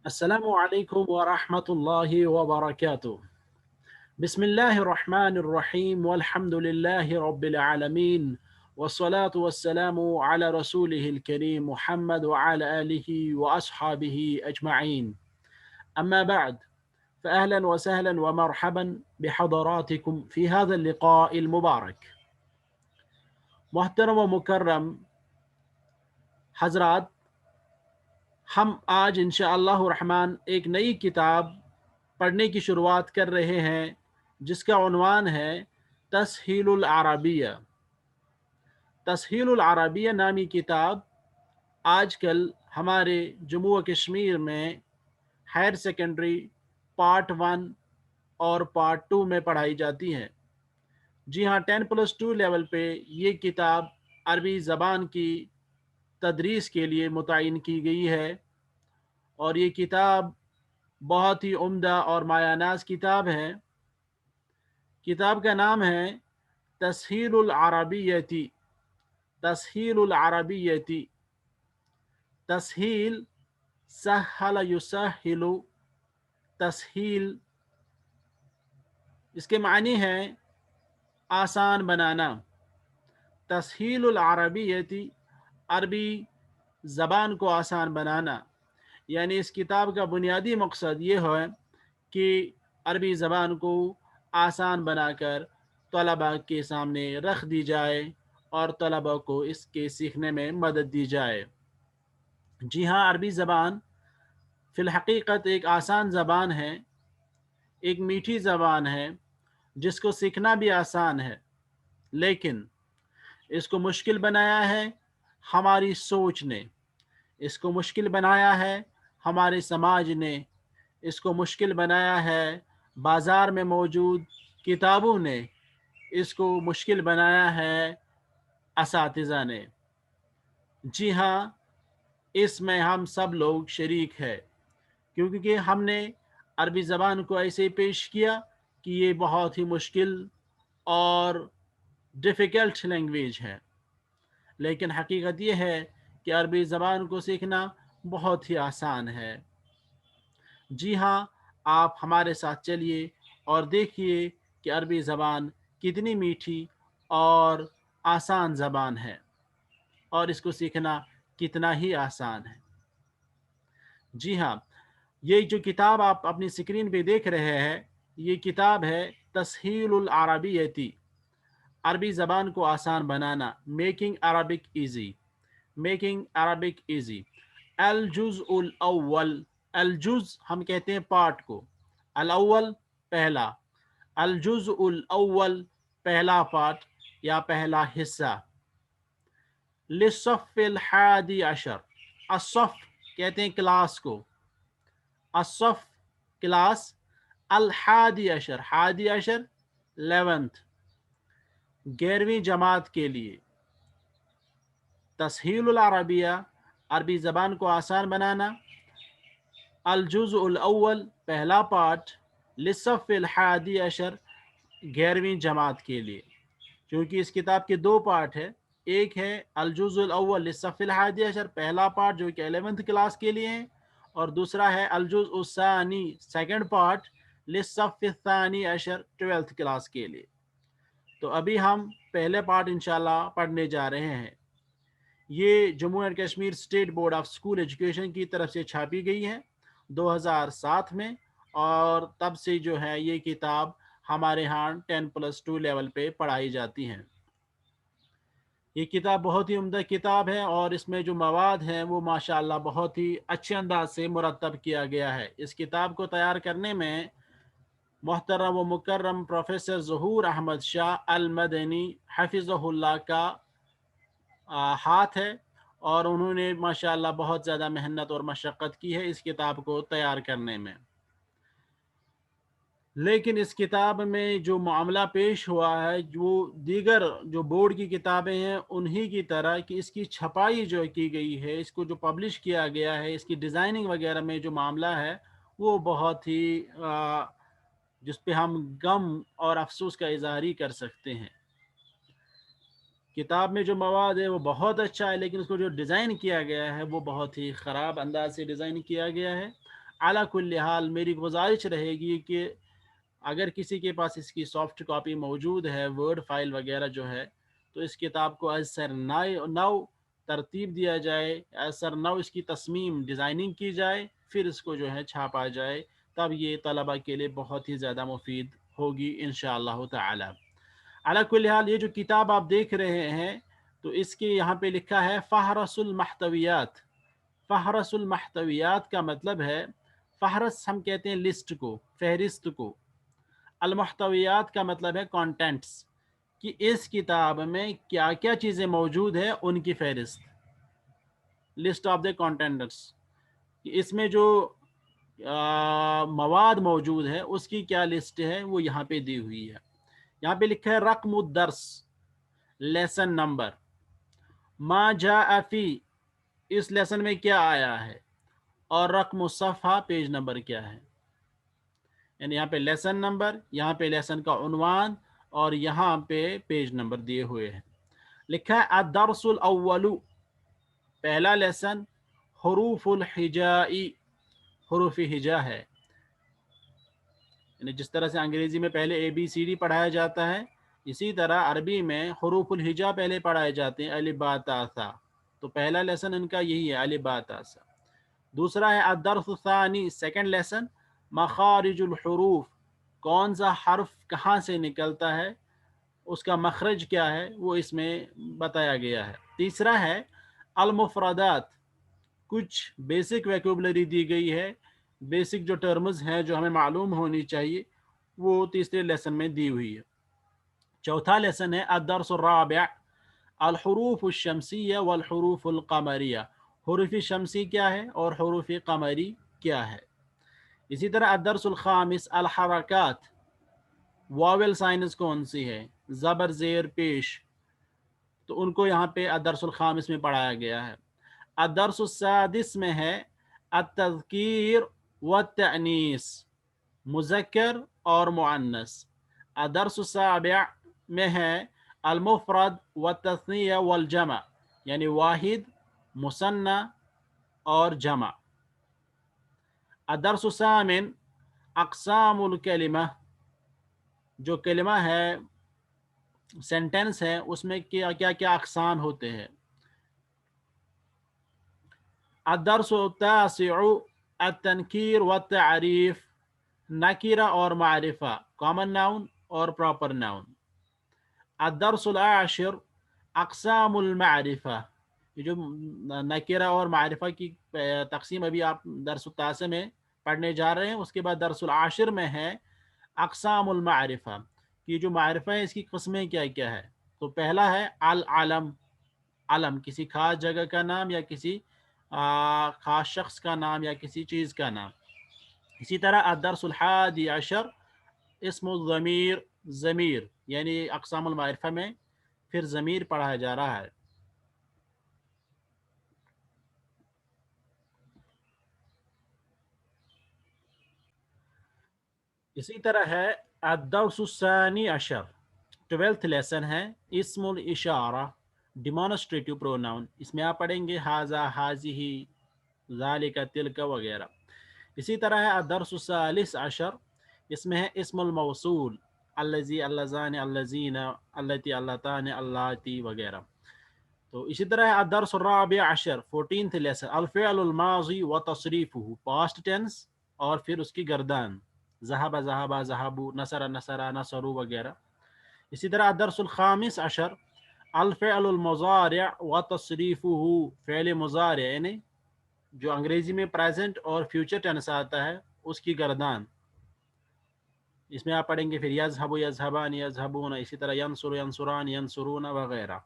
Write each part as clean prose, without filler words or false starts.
السلام عليكم ورحمة الله وبركاته. بسم الله الرحمن الرحيم والحمد لله رب العالمين والصلاة والسلام على رسوله الكريم محمد وعلى آله وأصحابه أجمعين. أما بعد، فأهلا وسهلا ومرحبا بحضراتكم في هذا اللقاء المبارك. محترم و مکرم حضرات، ہم آج انشاءاللہ الرحمن ایک نئی کتاب پڑھنے کی شروعات کر رہے ہیں جس کا عنوان ہے تسہیل العربیہ. تسہیل العربیہ نامی کتاب آج کل ہمارے جموں و کشمیر میں ہائر سیکنڈری پارٹ 1 اور پارٹ 2 میں پڑھائی جاتی ہے. جی ہاں، 10+2 لیول پہ یہ کتاب عربی زبان کی تدریس کے لیے متعین کی گئی ہے، اور یہ کتاب بہت ہی عمدہ اور مایہ ناز کتاب ہے. کتاب کا نام ہے تسہیل العربیتی. تسہیل العربیتی، تسہیل سہل یسہل، تسہیل اس کے معنی ہے آسان بنانا. تسہیل العربیتی، عربی زبان کو آسان بنانا. یعنی اس کتاب کا بنیادی مقصد یہ ہے کہ عربی زبان کو آسان بنا کر طلباء کے سامنے رکھ دی جائے اور طلباء کو اس کے سیکھنے میں مدد دی جائے. جی ہاں، عربی زبان فی الحقیقت ایک آسان زبان ہے، ایک میٹھی زبان ہے جس کو سیکھنا بھی آسان ہے، لیکن اس کو مشکل بنایا ہے ہماری سوچ نے، اس کو مشکل بنایا ہے ہمارے سماج نے، اس کو مشکل بنایا ہے بازار میں موجود کتابوں نے، اس کو مشکل بنایا ہے اساتذہ نے. جی ہاں، اس میں ہم سب لوگ شریک ہیں، کیونکہ ہم نے عربی زبان کو ایسے پیش کیا کہ یہ بہت ہی مشکل اور ڈیفیکلٹ لینگویج ہے. لیکن حقیقت یہ ہے کہ عربی زبان کو سیکھنا بہت ہی آسان ہے. جی ہاں، آپ ہمارے ساتھ چلیے اور دیکھیے کہ عربی زبان کتنی میٹھی اور آسان زبان ہے، اور اس کو سیکھنا کتنا ہی آسان ہے. جی ہاں، یہ جو کتاب آپ اپنی سکرین پہ دیکھ رہے ہیں، یہ کتاب ہے تسہیل العربیتی، عربی زبان کو آسان بنانا، making Arabic easy. Making Arabic easy. الجزء الاول، الجزء ہم کہتے ہیں پارٹ کو، الاول پہلا، الجزء الاول پہلا پارٹ یا پہلا حصہ. للصف الحادی عشر، الصف کہتے ہیں کلاس کو، الصف کلاس، الحادی عشر، حادی عشر 11th، 11ویں جماعت کے لیے. تسہیل العربیہ، عربی زبان کو آسان بنانا، الجزء الاول پہلا پارٹ، للصف الحادی عشر 11ویں جماعت کے لیے. کیونکہ اس کتاب کے دو پارٹ ہے، ایک ہے الجزء الاول للصف الحادی عشر پہلا پارٹ جو کہ 11th کلاس کے لیے ہے، اور دوسرا ہے الجزء الثانی سیکنڈ پارٹ للصف الثانی عشر 12th کلاس کے لیے. تو ابھی ہم پہلے پارٹ انشاءاللہ پڑھنے جا رہے ہیں. یہ Jammu and Kashmir state board of school education کی طرف سے چھاپی گئی ہے 2007 میں، اور تب سے جو ہے یہ کتاب ہمارے ہاں 10+2 لیول پہ پڑھائی جاتی ہیں. یہ کتاب بہت ہی عمدہ کتاب ہے، اور اس میں جو مواد ہیں وہ ماشاءاللہ بہت ہی اچھے انداز سے مرتب کیا گیا ہے. اس کتاب کو تیار کرنے میں محترم و مکرم پروفیسر ظہور احمد شاہ المدنی حفظہ اللہ کا ہاتھ ہے، اور انہوں نے ماشاءاللہ بہت زیادہ محنت اور مشقت کی ہے اس کتاب کو تیار کرنے میں. لیکن اس کتاب میں جو معاملہ پیش ہوا ہے جو دیگر جو بورڈ کی کتابیں ہیں انہی کی طرح، کہ اس کی چھپائی جو کی گئی ہے، اس کو جو پبلش کیا گیا ہے، اس کی ڈیزائننگ وغیرہ میں جو معاملہ ہے وہ بہت ہی جس پہ ہم غم اور افسوس کا اظہار ہی کر سکتے ہیں. کتاب میں جو مواد ہے وہ بہت اچھا ہے، لیکن اس کو جو ڈیزائن کیا گیا ہے وہ بہت ہی خراب انداز سے ڈیزائن کیا گیا ہے. अला कुल्ली हाल मेरी गुजारिश रहेगी कि अगर किसी के पास इसकी सॉफ्ट कॉपी मौजूद है, वर्ड फाइल वगैरह जो है, तो इस किताब को असर नौ तरतीब दिया जाए, असर नौ इसकी तस्मीम डिज़ाइनिंग की जाए, फिर इसको जो है छापा जाए, तब ये तलबा के लिए बहुत ही ज़्यादा मुफीद होगी इंशाअल्लाह ताला। अला कुल्ली हाल ये जो किताब आप देख रहे हैं, तो इसके यहाँ पे लिखा है फ़हरसुल महतवियात। फ़हरसुल महतवियात का मतलब है, फ़हरस हम कहते हैं लिस्ट को, फहरिस्त को। अल महतवियात का मतलब है कंटेंट्स, कि इस किताब में क्या क्या चीज़ें मौजूद है उनकी फहरिस्त, लिस्ट ऑफ द कंटेंट्स, कि इसमें जो मवाद मौजूद है उसकी क्या लिस्ट है वो यहाँ पे दी हुई है। यहाँ पे लिखा है रकम दर्स, लेसन नंबर, मा जा फी, इस लेसन में क्या आया है, और रकम सफ़ा, पेज नंबर क्या है। यानी यहाँ पे लेसन नंबर, यहाँ पे लेसन का उन्वान, और यहाँ पे पेज नंबर दिए हुए हैं। लिखा है अदरसुल अव्वलु, पहला लेसन हुरूफुल हिजाई, हुरूफ हिजा है। यानी जिस तरह से अंग्रेजी में पहले ABCD पढ़ाया जाता है, इसी तरह अरबी में हुरूफुल हिजा पहले पढ़ाए जाते हैं, अलिफ बा ता सा। तो पहला लेसन इनका यही है, अलिफ बा ता सा। दूसरा है अदरस सानी, सेकंड लेसन मखारिजुल हुरूफ, कौन सा हर्फ कहाँ से निकलता है, उसका मखरज क्या है, वो इसमें बताया गया है। तीसरा है अल मुफरदात, कुछ बेसिक वैक्यूबलरी दी गई है, बेसिक जो टर्म्स हैं जो हमें मालूम होनी चाहिए, वो तीसरे लेसन में दी हुई है। चौथा लेसन है अदरस राबिअ अल हुरूफ शमसिया वल हुरूफ अल कमरिया, हुरूफ शमसी क्या है और हुरूफ कमरी क्या है। इसी तरह अदरसुल खामिस अल हरकात, वावेल साइनस कौन सी है, ज़बर ज़ेर पेश, तो उनको यहाँ पे अदरसुल खामिस में पढ़ाया गया है। अदरसुल सादिस में है अतज़कीर व तअनीस, मुज़क्कर और मुअन्नस। अदरसुल साबिअ में है अल-मुफ़रद व तस्निया वल जमा, यानी वाहिद, मुसन्ना और जमा। अदरसुल सामिन अक़सामुल कलिमा, जो कलिमा है, सेंटेंस है, उसमें क्या क्या क्या अक़साम होते हैं। अदरसुल तासिउ अत-तनकीर व तारीफ, नकीरा और मारिफा, कॉमन नाउन और प्रॉपर नाउन। अदरसुल आशिर अक़सामुल मारिफा, ये जो नकीरा और मारिफा की तकसीम अभी आप दरस तासे में पढ़ने जा रहे हैं, उसके बाद दरसुल आशिर में है अक़सामुल मारिफा, कि जो मारिफा है इसकी किस्में क्या क्या है। तो पहला है अल अलम, अलम किसी खास जगह का नाम या किसी खास शख्स का नाम या किसी चीज़ का नाम। इसी तरह अदरसुल हादी अशर इस्मुल ज़मीर, ज़मीर यानी अक़सामुल मारिफा में फिर ज़मीर पढ़ाया जा रहा है। इसी तरह है अद्दर्सुस्सानी अशर, 12th लेसन है इस्मुल इशारा, डिमॉन्स्ट्रेटिव प्रोनाउन, इसमें आप पढ़ेंगे हाजा, हाजिही, ज़ालिका, तिलका वगैरह। इसी तरह है अदरसुस्सालिस अशर, इसमें है इस्मुल मौसूल, अल्लज़ी, अल्लज़ान, अल्लज़ीना, अल्लती, अल्लतान, अल्लाती वगैरह। तो इसी तरह है अदरसुर राबिअ अशर, 14th लेसन अल फ़िअलुल माज़ी व तस्रीफ़ुहु, पास्ट टेंस और फिर उसकी गर्दान, ज़हबा, ज़हबा, ज़हबू, नसरा, नसरा, नसरू वगैरह। इसी तरह अदरसुल खामिस अशर अल फ़िअलुल मुज़ारिअ व तस्रीफ़ुहु, फ़िअल मुज़ारिअ यानी जो अंग्रेजी में प्रेजेंट और फ्यूचर टेंस आता है उसकी गर्दान, इसमें आप पढ़ेंगे फिर यज़हबु, यज़हबान, यज़हबून, इसी तरह यंसुरु, यंसुरान, यंसुरून वगैरह।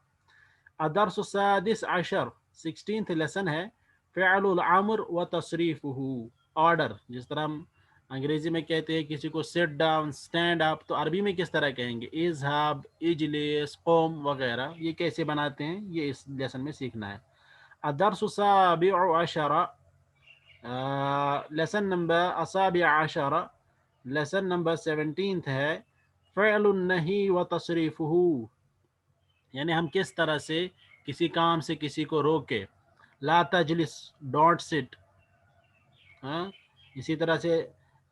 अदरस सादिस अशर, 16th लेसन है फ़िअलुल अम्र व तस्रीफ़ुहु, ऑर्डर, जिस तरह हम अंग्रेजी में कहते हैं किसी को सिट डाउन, स्टैंड अप, तो अरबी में किस तरह कहेंगे, इज़हाब, इजलिस, क़ुम वगैरह, ये कैसे बनाते हैं ये इस लेसन में सीखना है। अदरस साबिअ अशर, लेसन नंबर असाबिअ अशर, लेसन नंबर 17th है फ़िअलुन नही व तस्रीफ़ुहु, यानी हम किस तरह से किसी काम से किसी को रोके। ला तजलिस, डोंट सिट, हाँ, इसी तरह से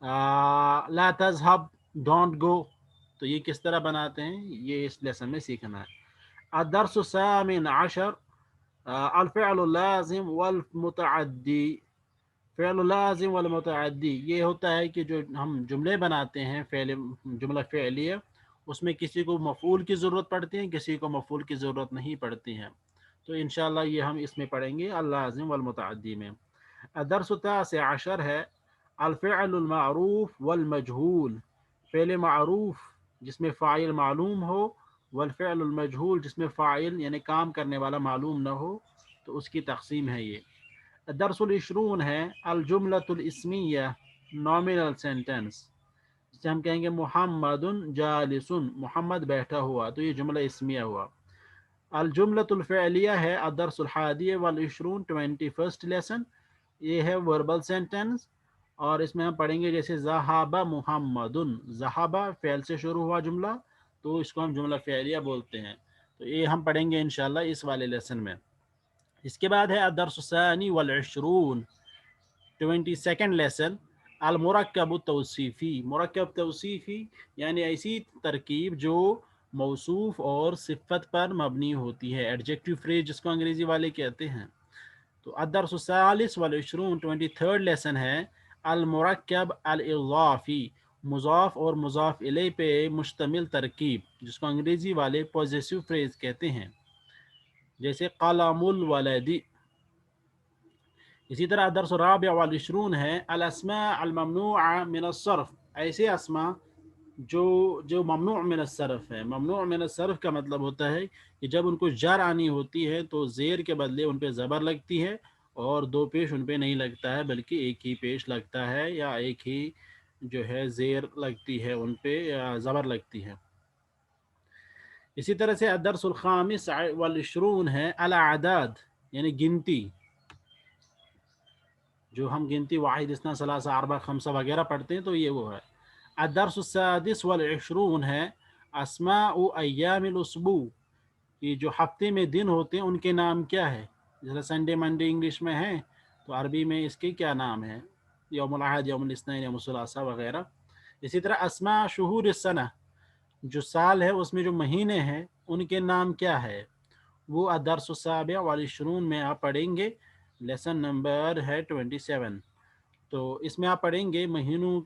ला तज़हब, डोंट गो, तो ये किस तरह बनाते हैं, ये इस लेसन में सीखना है। अदर्स सामिन अशर अल-फ़िअल लाज़िम वल मुतअद्दी। फ़िअल लाज़िम वल मुतअद्दी ये होता है कि जो हम जुमले बनाते हैं, फ़िअल जुमला फ़िअलिया, उसमें किसी को मफ़ऊल की ज़रूरत पड़ती है, किसी को मफ़ऊल की ज़रूरत नहीं पड़ती है। तो इंशाअल्लाह ये हम इसमें पढ़ेंगे अल-लाज़िम वल मुतअद्दी में। अदर्स तासिअ अशर है अल-फ़िअलुल मअरूफ़ वल मजहूल। फ़िअल मअरूफ़ जिसमें फ़ाइल मालूम हो, वल फ़िअलुल मजहूल जिसमें फ़ाइल यानी काम करने वाला मालूम न हो, तो उसकी तक़सीम है ये। दरसुल इशरून है अल जुमलतुल इस्मिया, नॉमिनल सेंटेंस, जिसे हम कहेंगे मुहम्मदुन जालिसुन, मोहम्मद बैठा हुआ, तो ये जुमला इस्मिया हुआ। अल जुमलतुल फ़िअलिया है अदरसुल हादिया वल इशरून, 21st लेसन, ये है वर्बल सेंटेंस, और इसमें हम पढ़ेंगे जैसे ज़हाबा मुहम्मदुन, ज़हाबा फ़ेल से शुरू हुआ जुमला, तो इसको हम जुमला फ़िअलिया बोलते हैं। तो ये हम पढ़ेंगे इंशाअल्लाह इस वाले लेसन में। इसके बाद है अदरसुसानी वल इशरून, 22nd लेसन, अल मुरक्कब तौसीफ़ी। मुरक्कब तौसीफ़ी यानी ऐसी तरकीब जो मौसूफ और सिफ़त पर मबनी होती है, एडजेक्टिव फ्रेज जिसको अंग्रेज़ी वाले कहते हैं। तो अदरसुसालिस वल इशरून, 23rd लेसन है अल मुरक्कब अल इज़ाफ़ी, मुज़ाफ़ और मुज़ाफ़ इलैह पे मुश्तमिल तरकीब, जिसको अंग्रेज़ी वाले पॉजेसिव फ्रेज कहते हैं, जैसे क़लमुल वलदी। इसी तरह दर्स राबिया वल इशरून है अल अस्मा अल ममनुआ मिन अस्सर्फ, ऐसे अस्मा जो जो ममनू मिन अस्सर्फ है। ममनू मिन अस्सर्फ का मतलब होता है कि जब उनको जर आनी होती है तो ज़ेर के बदले उन पे ज़बर लगती है, और दो पेश उन पे नहीं लगता है, बल्कि एक ही पेश लगता है, या एक ही जो है ज़ेर लगती है उन पे, या ज़बर लगती है। इसी तरह से अदरसुल खामिस वल इशरून है अल अदाद, यानी गिनती, जो हम गिनती वाहिद इस्ना सलासा अरबा खमसा वगैरह पढ़ते हैं, तो ये वो है। अदरसुस्सादिस वल इशरून है अस्माउ अय्यामिल उसबू, कि जो हफ्ते में दिन होते हैं उनके नाम क्या है। जैसे संडे मंडे इंग्लिश में है, तो अरबी में इसके क्या नाम है, यौमुल अहद, यौमुल इस्नैन, यौमुल सुलासा वगैरह। इसी तरह अस्मा शुहूर सना, जो साल है उसमें जो महीने हैं उनके नाम क्या है, वो अदरसुस्साबिया वल इशरून में आप पढ़ेंगे। लेसन नंबर है 27। तो इसमें आप पढ़ेंगे महीनों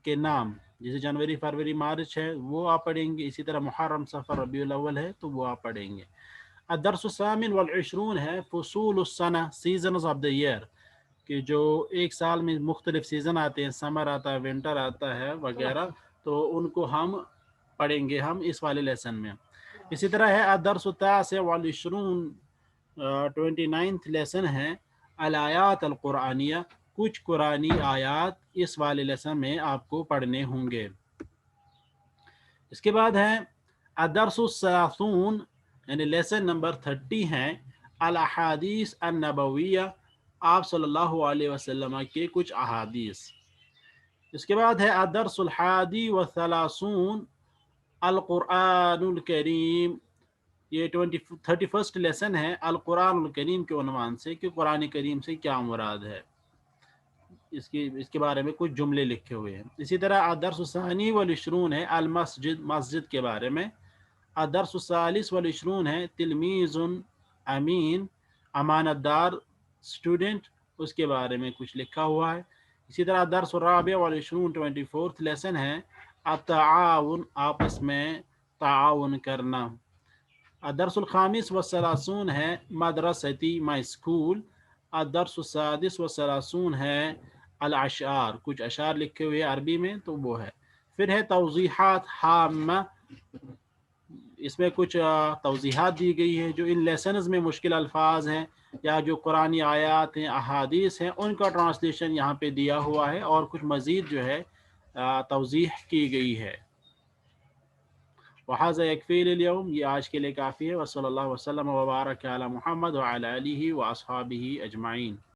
के नाम, जैसे जनवरी फरवरी मार्च है वो आप पढ़ेंगे। इसी तरह मुहर्रम सफ़र रबीउल अव्वल है तो वो आप पढ़ेंगे। अदरसुस्सामिन वल इशरून है फ़ुसूलुस्सना, सीजन्स ऑफ द ईयर, कि जो एक साल में मुख्तलिफ सीज़न आते हैं, समर आता है, विंटर आता है वगैरह, तो उनको हम पढ़ेंगे हम इस वाले लेसन में। इसी तरह है अदरसुत्तासिअ वल इशरून, 29th लेसन है अल आयात अल कुरानिया, कुछ कुरानी आयात इस वाले लेसन में आपको पढ़ने होंगे। इसके बाद है अदरसुस्सलासून, यानी लेसन नंबर 30 है अल अहादीस अन नबविया, आप सल्लल्लाहु अलैहि वसल्लम के कुछ अहादीस। इसके बाद है अदरसुल हादी व सलासून अल कुरानुल करीम, ये 31st लेसन है अल कुरानुल करीम के उन्वान से, कि कुरान करीम से क्या मुराद है, इसके बारे में कुछ जुमले लिखे हुए हैं। इसी तरह अदरसुसानी वल इशरून है अल मस्जिद, मस्जिद के बारे में। अदरसुसालिस वल इशरून है तिलमीजुन अमीन, अमानतदार स्टूडेंट, उसके बारे में कुछ लिखा हुआ है। इसी तरह दर्स राबिया वल इशरून, 24th लेसन है अत्ताआउन, आपस में ताआउन करना। अदरसुल खामिस व सलासून है मदरसती, माई स्कूल। अदरसुसादिस व सलासून है अल अशार, कुछ अशार लिखे हुए अरबी में, तो वो है। फिर है तौज़ीहात हामा, इसमें कुछ तौज़ीहात दी गई है जो इन लेसन्स में मुश्किल अल्फाज हैं, या जो कुरानी आयात हैं, अहादीस हैं, उनका ट्रांसलेशन यहाँ पे दिया हुआ है, और कुछ मज़ीद जो है तौज़ीह की गई है। वहाज़ा यकफ़ी लिल-यौम, ये आज के लिए काफ़ी है। वसल्लल्लाहु वसल्लम व बारक अला मुहम्मद व अला आलिहि व अस्हाबिहि अजमाइन।